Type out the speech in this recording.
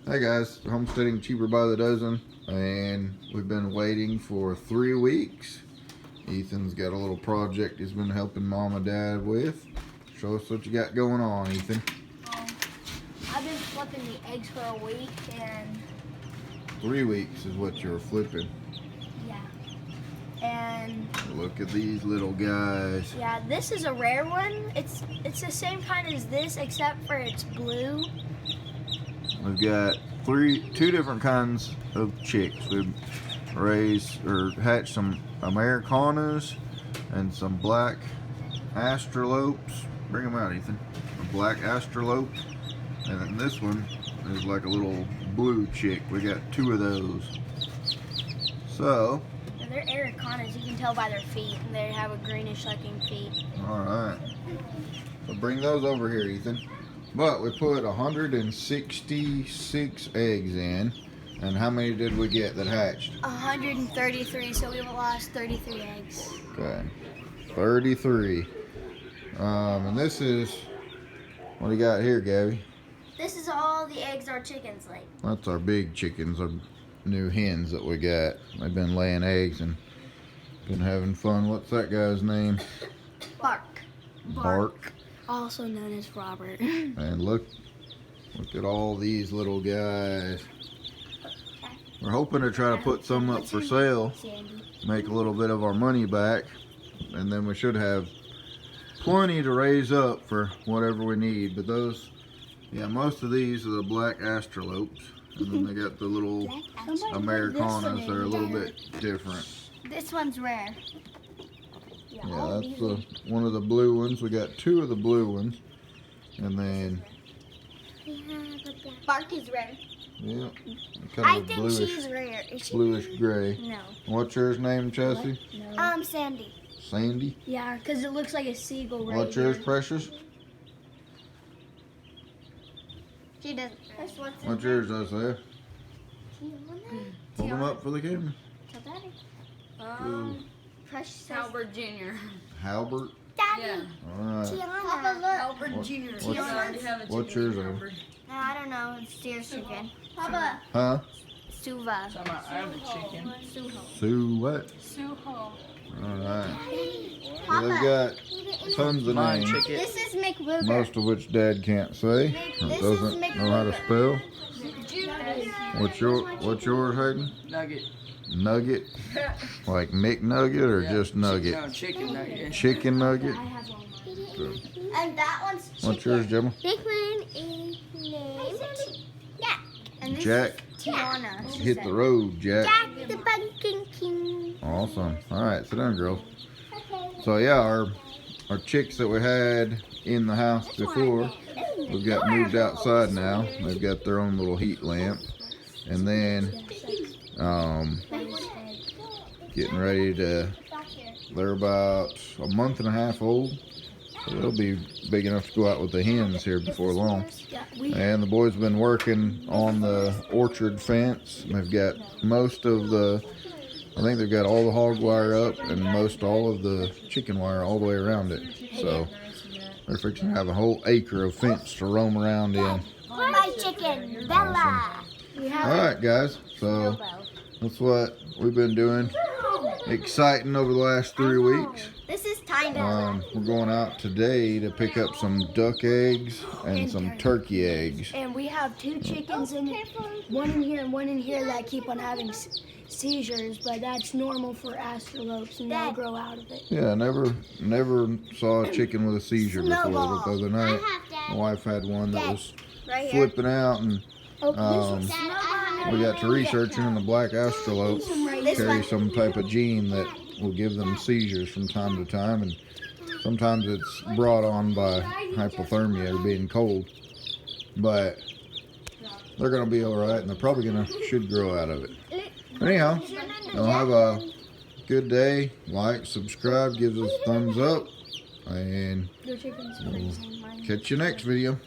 Hey guys, homesteading cheaper by the dozen, and we've been waiting for 3 weeks. Ethan's got a little project he's been helping mom and dad with. Show us what you got going on, Ethan. I've been flipping the eggs for a week, and 3 weeks is what you're flipping. yeah. And Look at these little guys. yeah, this is a rare one. It's the same kind as this, except for it's blue. We've got two different kinds of chicks. We've raised or hatched some Americanas and some black astrolopes. Bring them out, Ethan. A black astrolope, and then this one is like a little blue chick. We got 2 of those. So And they're Americanas. You can tell by their feet, and they have a greenish-looking feet. all right, so bring those over here, Ethan. But we put 166 eggs in, and how many did we get that hatched? 133, so we've lost 33 eggs. Okay, 33. And this is, what do you got here, Gabby? This is all the eggs our chickens lay. That's our big chickens, our new hens that we got. They've been laying eggs and been having fun. What's that guy's name? Bark. Bark. Also known as Robert. And look at all these little guys. We're hoping to try to put some up for sale, Sandy. make a little bit of our money back, and then we should have plenty to raise up for whatever we need. But those, yeah, most of these are the black astrolopes, and then they got the little Americanas. They're a little bit different. This one's rare. Yeah, that's one of the blue ones. We got 2 of the blue ones, and then Bark is rare. yeah, I kind of a think she's rare. Is she? bluish gray. No. What's yours name, Chelsea? No. Sandy. Sandy. Yeah, because it looks like a seagull right What's yours, here. Precious? She doesn't. What's yours, Isaiah? Hold them up for the camera. Precious. Albert Jr. Halbert. Yeah. All right. Albert What- Jr. what's- I already have a what's chicken yours, named Albert? Albert. No, I don't know. It's Steer's chicken. Papa. Huh? Suva. So I have a chicken. Sue what? Suho. All right. So they've got tons of Mine names, chicken. This is McRuger. most of which Dad can't say or This doesn't is know how to spell. What's yours, Hayden? Nugget. Nugget? Like McNugget or Yeah. just nugget? No, chicken nugget. Chicken nugget? I have one. Good. And that one's chicken. What's yours, Gemma? This one is named Jack. And this Jack. is Tiana. Hit the road, Jack. Jack the Pumpkin King. Awesome. All right, sit down, girls. So yeah, our chicks that we had in the house before, we've got moved outside now. They've got their own little heat lamp, and then getting ready to. They're about a month and a half old, so they'll be big enough to go out with the hens here before long. And the boys have been working on the orchard fence. They've got most of the, I think they've got all the hog wire up and most all of the chicken wire all the way around it. So they're fixing to have a whole acre of fence to roam around in. My chicken, Bella. All right, guys. So that's what we've been doing. Exciting over the last 3 weeks. This is Tiny. We're going out today to pick up some duck eggs and some turkey eggs. And we have 2 chickens in one in here and one in here that keep on having seizures, but that's normal for astrolopes, and they'll grow out of it. Yeah, never saw a chicken with a seizure before, but the other night my wife had one that was Right here. flipping out, and we got to researching, and the black astrolopes carry some type of gene that will give them seizures from time to time, and sometimes it's brought on by hypothermia or being cold, but they're going to be all right, and they're probably should grow out of it. Anyhow, y'all have a good day. Like, subscribe, give us a thumbs up, and we'll catch you next video.